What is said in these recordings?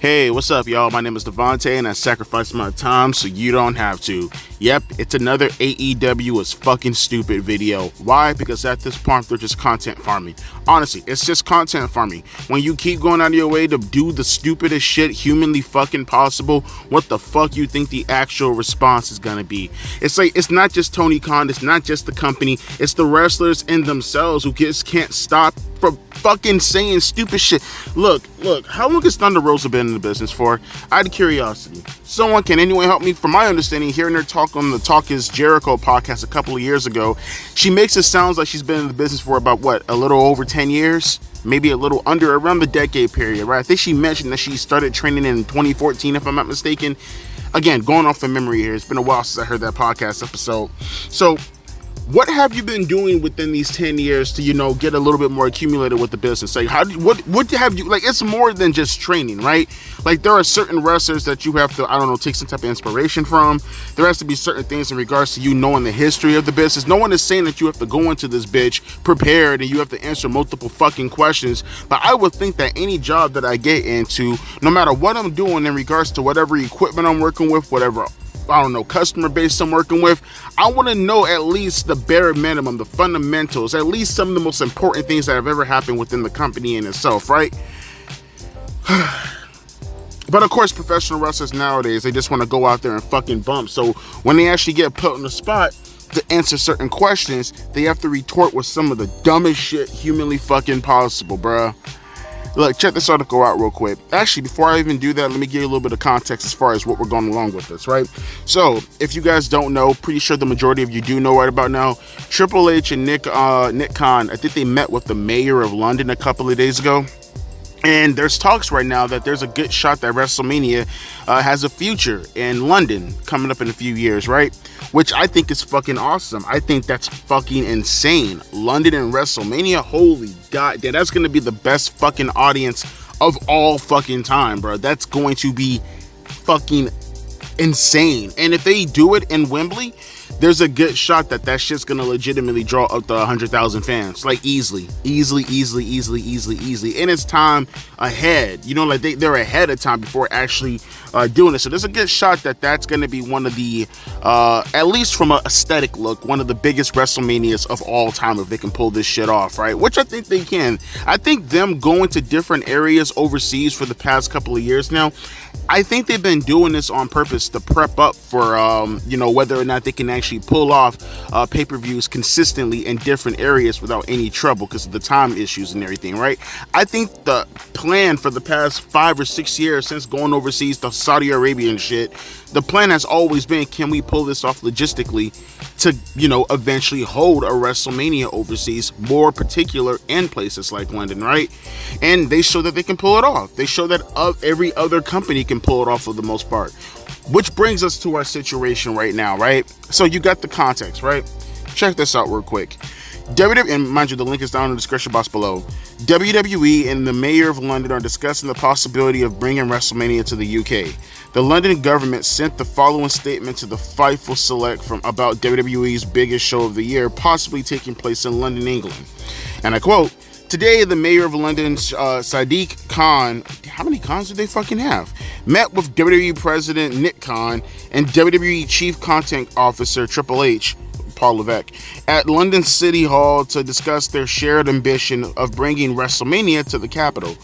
Hey, what's up, y'all? My name is Devontae, and I sacrificed my time so you don't have to. Yep, it's another AEW is fucking stupid video. Why? Because at this point, they're just content farming. Honestly, it's just content farming. When you keep going out of your way to do the stupidest shit humanly fucking possible, what the fuck you think the actual response is gonna be? It's like, it's not just Tony Khan, it's not just the company, it's the wrestlers in themselves who just can't stop from fucking saying stupid shit. Look, how long has Thunder Rosa been in the business for? Out of curiosity. Can anyone help me? From my understanding, hearing her talk on the Talk is Jericho podcast a couple of years ago, she makes it sound like she's been in the business for about, a little over 10 years? Maybe a little under, around the decade period, right? I think she mentioned that she started training in 2014, if I'm not mistaken. Again, going off of memory here, it's been a while since I heard that podcast episode. So, what have you been doing within these 10 years to, get a little bit more accumulated with the business? Like, what have you, like, it's more than just training, right? Like, there are certain wrestlers that you have to, take some type of inspiration from. There has to be certain things in regards to you knowing the history of the business. No one is saying that you have to go into this bitch prepared and you have to answer multiple fucking questions. But I would think that any job that I get into, no matter what I'm doing in regards to whatever equipment I'm working with, whatever customer base I'm working with, I want to know at least the bare minimum, the fundamentals, at least some of the most important things that have ever happened within the company in itself, right? But of course, professional wrestlers nowadays, they just want to go out there and fucking bump. So when they actually get put on the spot to answer certain questions, they have to retort with some of the dumbest shit humanly fucking possible, bruh. Look, check this article out real quick. Actually, before I even do that, let me give you a little bit of context as far as what we're going along with this, right? So, if you guys don't know, pretty sure the majority of you do know right about now, Triple H and Nick Khan, I think they met with the mayor of London a couple of days ago. And there's talks right now that there's a good shot that WrestleMania has a future in London coming up in a few years, right? Which I think is fucking awesome. I think that's fucking insane. London and WrestleMania, holy god, that's going to be the best fucking audience of all fucking time, bro. That's going to be fucking insane. And if they do it in Wembley, there's a good shot that shit's gonna legitimately draw up to 100,000 fans, like easily. And it's time ahead, like they're ahead of time before actually doing it. So there's a good shot that that's gonna be one of the, at least from an aesthetic look, one of the biggest WrestleManias of all time if they can pull this shit off, right? Which I think they can. I think them going to different areas overseas for the past couple of years now, I think they've been doing this on purpose to prep up for, whether or not they can actually pull off pay-per-views consistently in different areas without any trouble because of the time issues and everything, right? I think the plan for the past 5 or 6 years since going overseas to Saudi Arabia and shit, the plan has always been, can we pull this off logistically to, eventually hold a WrestleMania overseas, more particular in places like London, right? And they show that they can pull it off. They show that every other company can pull it off for the most part. Which brings us to our situation right now, right? So you got the context, right? Check this out real quick. WWE, and mind you, the link is down in the description box below. WWE and the Mayor of London are discussing the possibility of bringing WrestleMania to the UK. The London government sent the following statement to the Fightful Select about WWE's biggest show of the year, possibly taking place in London, England. And I quote, "Today, the Mayor of London, Sadiq Khan," how many Khans do they fucking have? "Met with WWE President Nick Khan and WWE Chief Content Officer Triple H, Paul Levesque, at London City Hall to discuss their shared ambition of bringing WrestleMania to the capital.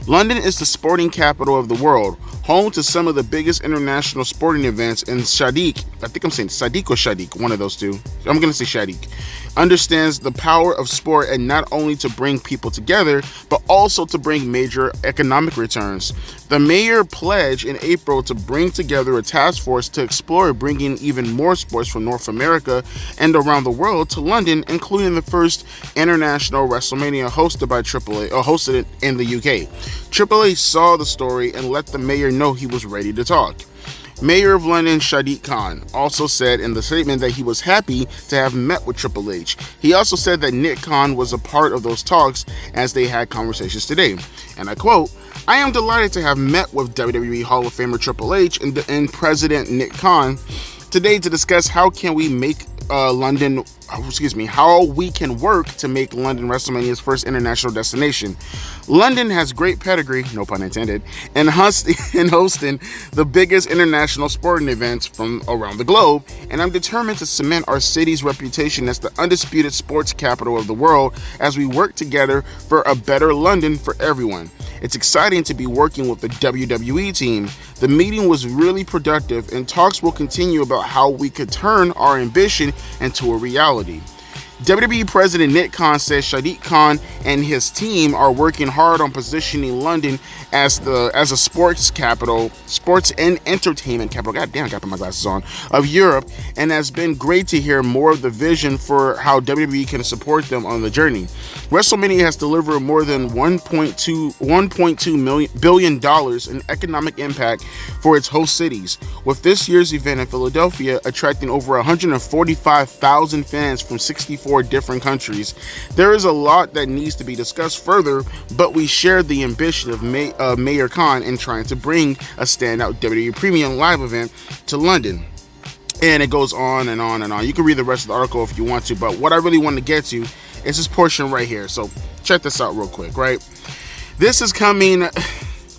London is the sporting capital of the world, home to some of the biggest international sporting events, and Sadiq, I think I'm saying Sadiq or Shadiq, one of those two, I'm going to say Shadiq, understands the power of sport and not only to bring people together, but also to bring major economic returns. The mayor pledged in April to bring together a task force to explore bringing even more sports from North America and around the world to London, including the first international WrestleMania hosted by Triple H, hosted in the UK. Triple H saw the story and let the mayor know he was ready to talk. Mayor of London Sadiq Khan also said in the statement that he was happy to have met with Triple H. He also said that Nick Khan was a part of those talks as they had conversations today. And I quote, "I am delighted to have met with WWE Hall of Famer Triple H and President Nick Khan today to discuss how can we make London how we can work to make London WrestleMania's first international destination. London has great pedigree, no pun intended, in hosting the biggest international sporting events from around the globe, and I'm determined to cement our city's reputation as the undisputed sports capital of the world as we work together for a better London for everyone. It's exciting to be working with the WWE team. The meeting was really productive, and talks will continue about how we could turn our ambition into a reality. WWE President Nick Khan says Shahid Khan and his team are working hard on positioning London as a sports capital, sports and entertainment capital. God damn, I gotta put my glasses on, of Europe, and has been great to hear more of the vision for how WWE can support them on the journey. WrestleMania has delivered more than $1.2 billion in economic impact for its host cities, with this year's event in Philadelphia attracting over 145,000 fans from 64 different countries. There is a lot that needs to be discussed further, but we share the ambition of Mayor Khan in trying to bring a standout WWE Premium Live event to London. And it goes on and on and on. You can read the rest of the article if you want to, but what I really want to get to is this portion right here. So check this out real quick, right? This is coming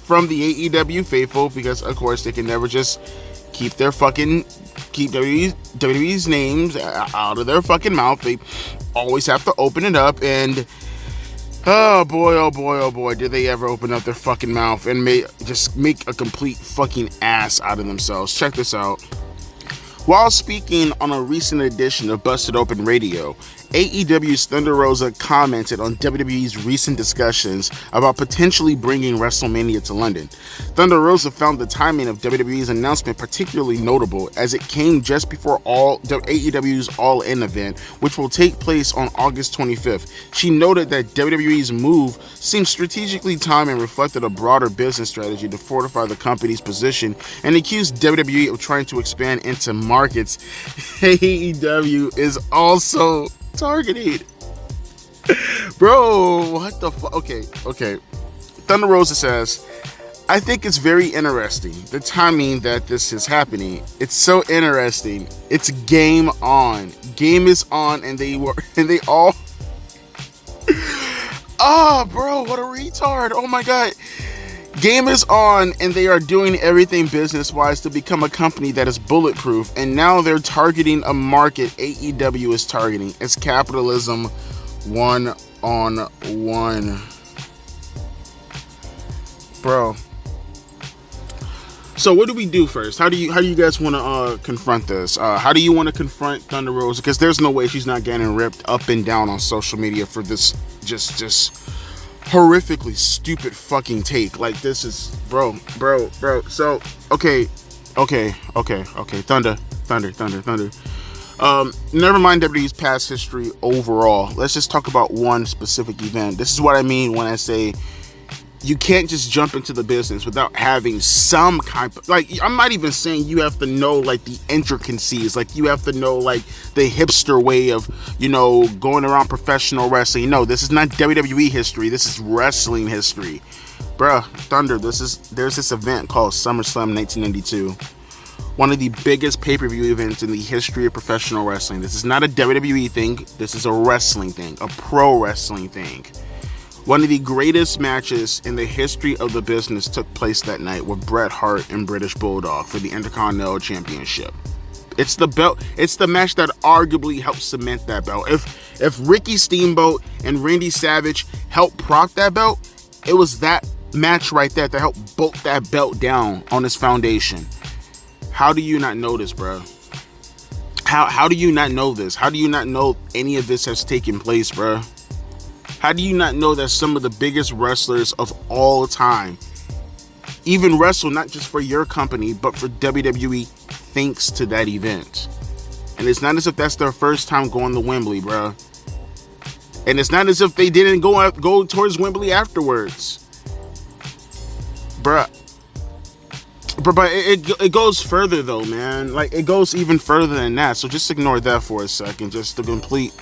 from the AEW faithful, because of course they can never just keep WWE's names out of their fucking mouth. They always have to open it up, and oh boy, did they ever open up their fucking mouth and make a complete fucking ass out of themselves. Check this out. While speaking on a recent edition of Busted Open Radio, AEW's Thunder Rosa commented on WWE's recent discussions about potentially bringing WrestleMania to London. Thunder Rosa found the timing of WWE's announcement particularly notable, as it came just before AEW's All In event, which will take place on August 25th. She noted that WWE's move seemed strategically timed and reflected a broader business strategy to fortify the company's position, and accused WWE of trying to expand into markets AEW is also targeted. Bro, what the fuck? Okay. Thunder Rosa says, I think it's very interesting, the timing that this is happening. It's so interesting. It's game on. Game is on, and they all oh, bro, what a retard. Oh my god. Game is on, and they are doing everything business-wise to become a company that is bulletproof, and now they're targeting a market AEW is targeting. It's capitalism one-on-one. Bro. So what do we do first? How do you guys want to confront this? How do you want to confront Thunder Rosa? Because there's no way she's not getting ripped up and down on social media for this just horrifically stupid fucking take. Like, this is bro. So okay. Thunder. Never mind WWE's past history overall. Let's just talk about one specific event. This is what I mean when I say you can't just jump into the business without having some kind of, like, I'm not even saying you have to know like the intricacies, like you have to know like the hipster way of, you know, going around professional wrestling. No, this is not WWE history. This is wrestling history. Bruh, Thunder, there's this event called SummerSlam 1992. One of the biggest pay-per-view events in the history of professional wrestling. This is not a WWE thing. This is a wrestling thing, a pro wrestling thing. One of the greatest matches in the history of the business took place that night with Bret Hart and British Bulldog for the Intercontinental Championship. It's the belt. It's the match that arguably helped cement that belt. If Ricky Steamboat and Randy Savage helped prop that belt, it was that match right there that helped bolt that belt down on its foundation. How do you not know this, bro? How do you not know this? How do you not know any of this has taken place, bro? How do you not know that some of the biggest wrestlers of all time even wrestle not just for your company, but for WWE thanks to that event? And it's not as if that's their first time going to Wembley, bro. And it's not as if they didn't go towards Wembley afterwards. Bruh. But it goes further though, man. Like, it goes even further than that. So just ignore that for a second. Just the complete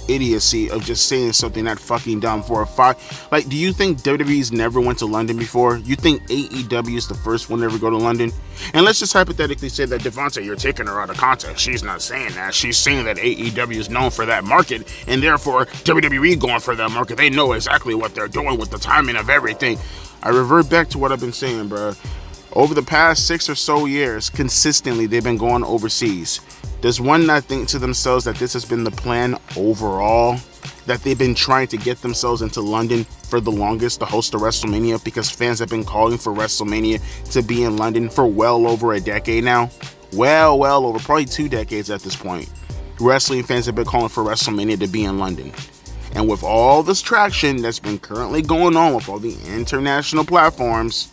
idiocy of just saying something that fucking dumb for a five. Like, do you think WWE's never went to London before? You think AEW is the first one to ever go to London? And let's just hypothetically say that Devontae, you're taking her out of context. She's not saying that. She's saying that AEW is known for that market, and therefore WWE going for that market. They know exactly what they're doing with the timing of everything. I revert back to what I've been saying, bro. Over the past 6 or so years, consistently, they've been going overseas. Does one not think to themselves that this has been the plan overall? That they've been trying to get themselves into London for the longest to host a WrestleMania, because fans have been calling for WrestleMania to be in London for well over a decade now? Well over, probably 2 decades at this point. Wrestling fans have been calling for WrestleMania to be in London. And with all this traction that's been currently going on with all the international platforms,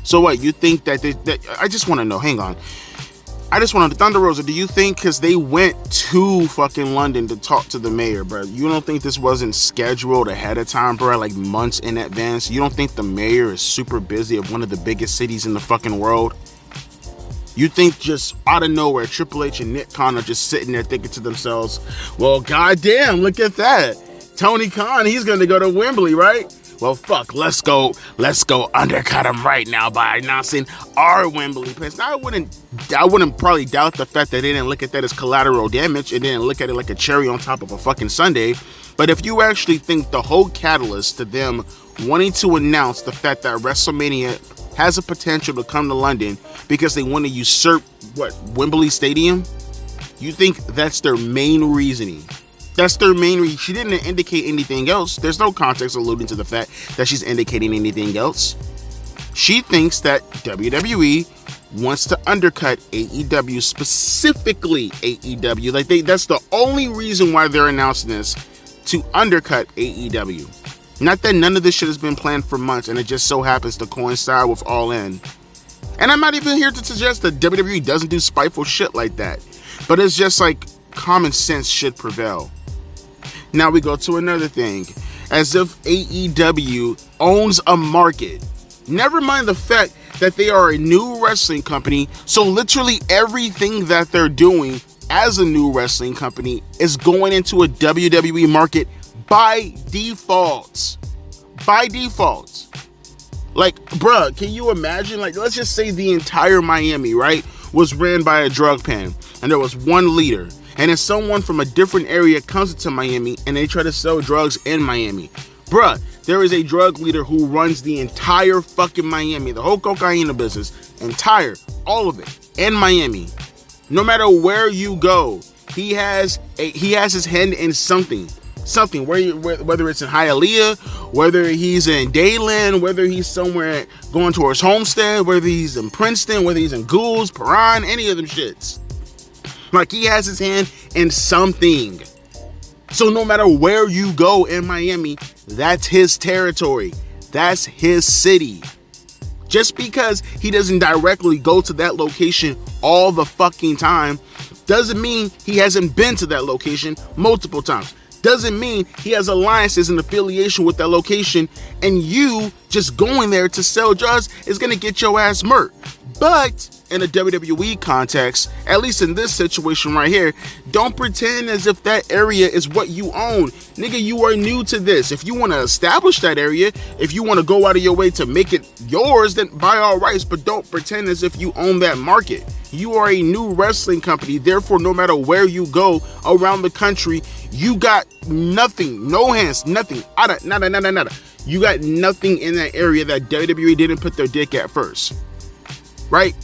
so what, you think that I just want to know, hang on. I just want to, Thunder Rosa, do you think, because they went to fucking London to talk to the mayor, bro, you don't think this wasn't scheduled ahead of time, bro, like months in advance? You don't think the mayor is super busy of one of the biggest cities in the fucking world? You think just out of nowhere, Triple H and Nick Khan are just sitting there thinking to themselves, well, goddamn, look at that. Tony Khan, he's going to go to Wembley, right? Well, fuck, let's go undercut him right now by announcing our Wembley place. Now, I wouldn't probably doubt the fact that they didn't look at that as collateral damage and didn't look at it like a cherry on top of a fucking sundae. But if you actually think the whole catalyst to them wanting to announce the fact that WrestleMania has a potential to come to London because they want to usurp, Wembley Stadium? You think that's their main reasoning? That's their main reason. She didn't indicate anything else. There's no context alluding to the fact that she's indicating anything else. She thinks that WWE wants to undercut AEW, specifically AEW. Like that's the only reason why they're announcing this, to undercut AEW. Not that none of this shit has been planned for months and it just so happens to coincide with All In. And I'm not even here to suggest that WWE doesn't do spiteful shit like that. But it's just like common sense should prevail. Now we go to another thing. As if AEW owns a market. Never mind the fact that they are a new wrestling company, so literally everything that they're doing as a new wrestling company is going into a WWE market by default. By default. Like, bruh, can you imagine? Like, let's just say the entire Miami, right, was ran by a drug pen, and there was one leader. And if someone from a different area comes into Miami and they try to sell drugs in Miami, bruh, there is a drug leader who runs the entire fucking Miami, the whole cocaine business, all of it, in Miami. No matter where you go, he has his hand in something, whether it's in Hialeah, whether he's in Dayland, whether he's somewhere going towards Homestead, whether he's in Princeton, whether he's in Goulds, Perron, any of them shits. Like, he has his hand in something. So no matter where you go in Miami, that's his territory. That's his city. Just because he doesn't directly go to that location all the fucking time doesn't mean he hasn't been to that location multiple times. Doesn't mean he has alliances and affiliation with that location, and you just going there to sell drugs is going to get your ass murked. But in a WWE context, at least in this situation right here, don't pretend as if that area is what you own. Nigga, you are new to this. If you want to establish that area, if you want to go out of your way to make it yours, then by all rights, but don't pretend as if you own that market. You are a new wrestling company, therefore no matter where you go around the country, you got nothing, no hands, nothing, nada. You got nothing in that area that WWE didn't put their dick at first, right?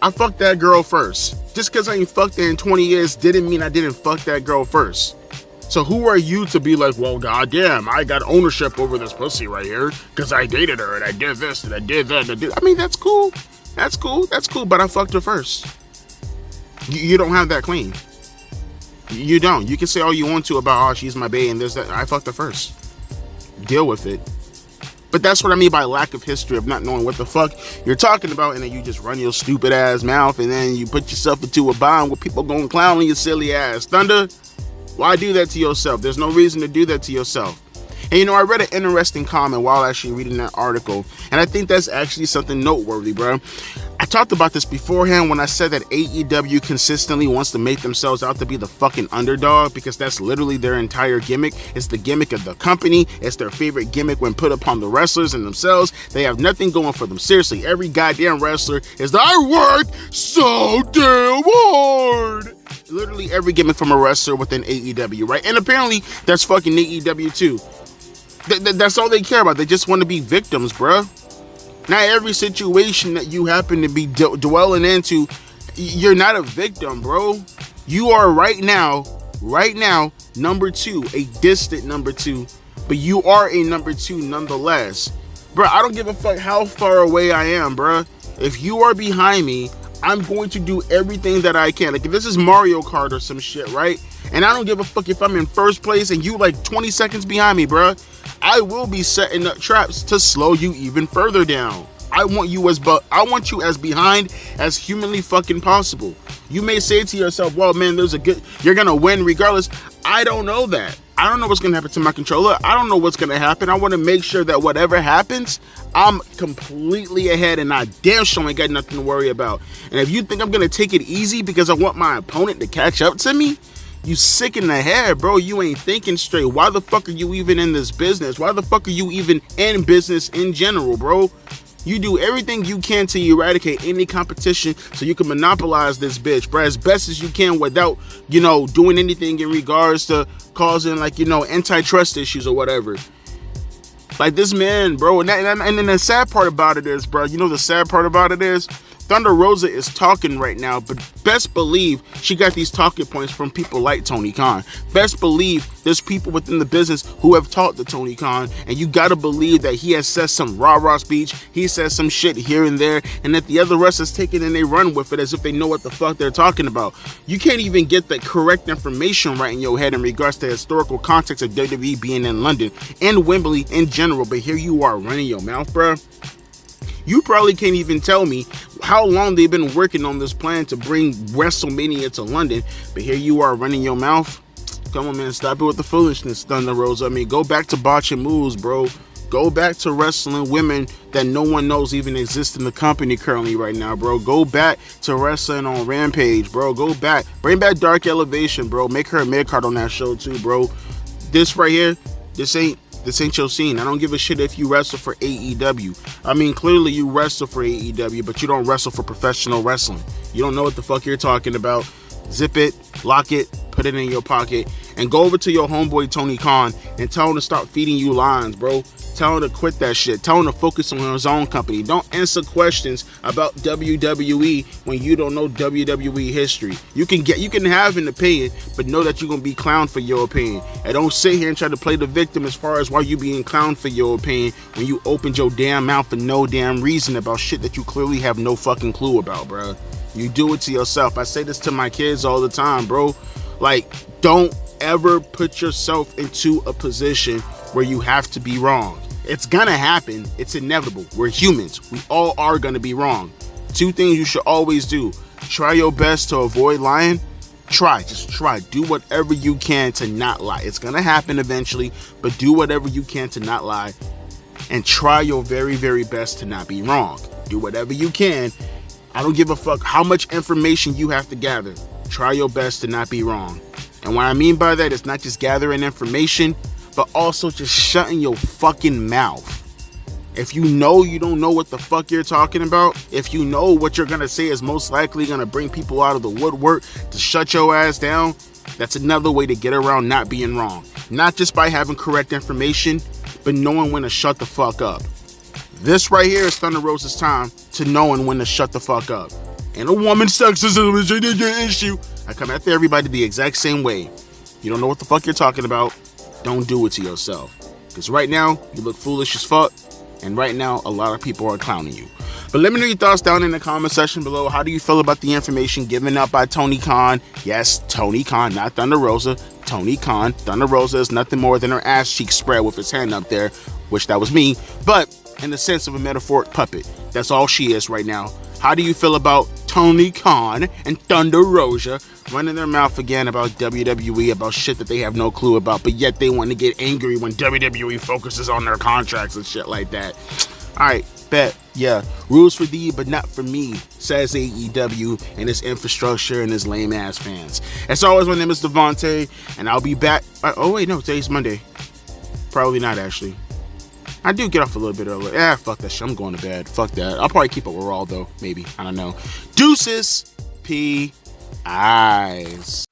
I fucked that girl first. Just because I ain't fucked her in 20 years didn't mean I didn't fuck that girl first. So who are you to be like, well, goddamn, I got ownership over this pussy right here because I dated her and I did this and I did that. I mean, that's cool. That's cool, but I fucked her first. You don't have that claim. You don't. You can say all you want to about, oh, she's my bae and this, that. I fucked her first. Deal with it. But that's what I mean by lack of history, of not knowing what the fuck you're talking about, and then you just run your stupid ass mouth, and then you put yourself into a bind where people gonna clown on your silly ass. Thunder, why do that to yourself? There's no reason to do that to yourself. And you know, I read an interesting comment while actually reading that article, and I think that's actually something noteworthy, bro. I talked about this beforehand when I said that AEW consistently wants to make themselves out to be the fucking underdog, because that's literally their entire gimmick. It's the gimmick of the company. It's their favorite gimmick when put upon the wrestlers and themselves. They have nothing going for them. Seriously, every goddamn wrestler is the I work so damn hard. Literally every gimmick from a wrestler within AEW, right? And apparently that's fucking AEW too. That's all they care about. They just want to be victims, bruh. Not every situation that you happen to be dwelling into, you're not a victim, bro. You are right now, number 2, a distant number 2, but you are a number 2 nonetheless. Bro, I don't give a fuck how far away I am, bro. If you are behind me, I'm going to do everything that I can. Like, if this is Mario Kart or some shit, right? And I don't give a fuck if I'm in first place and you like 20 seconds behind me, bro. I will be setting up traps to slow you even further down. I want you as behind as humanly fucking possible. You may say to yourself, well, man, you're gonna win regardless. I don't know that. I don't know what's gonna happen to my controller. I don't know what's gonna happen. I want to make sure that whatever happens, I'm completely ahead and I damn sure ain't got nothing to worry about. And if you think I'm gonna take it easy because I want my opponent to catch up to me, you sick in the head, bro. You ain't thinking straight. Why the fuck are you even in this business? Why the fuck are you even in business in general, bro? You do everything you can to eradicate any competition so you can monopolize this bitch, bro, as best as you can without, doing anything in regards to causing, antitrust issues or whatever. Like this man, bro. And then the sad part about it is, bro, the sad part about it is, Thunder Rosa is talking right now, but best believe she got these talking points from people like Tony Khan. Best believe there's people within the business who have talked to Tony Khan, and you gotta believe that he has said some rah-rah speech, he says some shit here and there, and that the other wrestlers take it and they run with it as if they know what the fuck they're talking about. You can't even get the correct information right in your head in regards to historical context of WWE being in London and Wembley in general, but here you are running your mouth, bruh. You probably can't even tell me how long they've been working on this plan to bring WrestleMania to London, but here you are running your mouth. Come on, man, stop it with the foolishness, Thunder Rosa. I mean, go back to botching moves, bro. Go back to wrestling women that no one knows even exist in the company currently right now, bro. Go back to wrestling on Rampage, bro. Go back. Bring back Dark Elevation, bro. Make her a mid-card on that show too, bro. This right here, this ain't your scene. I don't give a shit if you wrestle for AEW. I mean, clearly you wrestle for AEW, but you don't wrestle for professional wrestling. You don't know what the fuck you're talking about. Zip it, lock it, put it in your pocket, and go over to your homeboy Tony Khan and tell him to start feeding you lines, bro. Tell him to quit that shit. Tell him to focus on his own company. Don't answer questions about WWE when you don't know WWE history. You can have an opinion, but know that you're gonna be clowned for your opinion. And don't sit here and try to play the victim as far as why you being clowned for your opinion when you opened your damn mouth for no damn reason about shit that you clearly have no fucking clue about, bro. You do it to yourself. I say this to my kids all the time, bro. Like, don't ever put yourself into a position where you have to be wrong. It's gonna happen. It's inevitable. We're humans. We all are gonna be wrong. 2 things you should always do. Try your best to avoid lying. Just try. Do whatever you can to not lie. It's gonna happen eventually, but do whatever you can to not lie. And try your very, very best to not be wrong. Do whatever you can. I don't give a fuck how much information you have to gather. Try your best to not be wrong. And what I mean by that is not just gathering information, but also just shutting your fucking mouth. If you know you don't know what the fuck you're talking about, if you know what you're gonna say is most likely gonna bring people out of the woodwork to shut your ass down, that's another way to get around not being wrong. Not just by having correct information, but knowing when to shut the fuck up. This right here is Thunder Rosa's time to knowing when to shut the fuck up. And a woman's sexism is an issue. I come after everybody the exact same way. You don't know what the fuck you're talking about, don't do it to yourself. Because right now, you look foolish as fuck. And right now, a lot of people are clowning you. But let me know your thoughts down in the comment section below. How do you feel about the information given up by Tony Khan? Yes, Tony Khan, not Thunder Rosa. Tony Khan. Thunder Rosa is nothing more than her ass cheek spread with his hand up there. Wish that was me. But in the sense of a metaphoric puppet, that's all she is right now. How do you feel about Tony Khan and Thunder Rosa running their mouth again about WWE, about shit that they have no clue about, but yet they want to get angry when WWE focuses on their contracts and shit like that? All right, Bet, yeah. Rules for thee, but not for me, says AEW and its infrastructure and its lame ass fans. As always, my name is Devontae, and I'll be back. Oh wait, no, today's Monday. Probably not actually. I do get off a little bit early. Fuck that shit. I'm going to bed. Fuck that. I'll probably keep up with Raw though. Maybe. I don't know. Deuces. P. Eyes.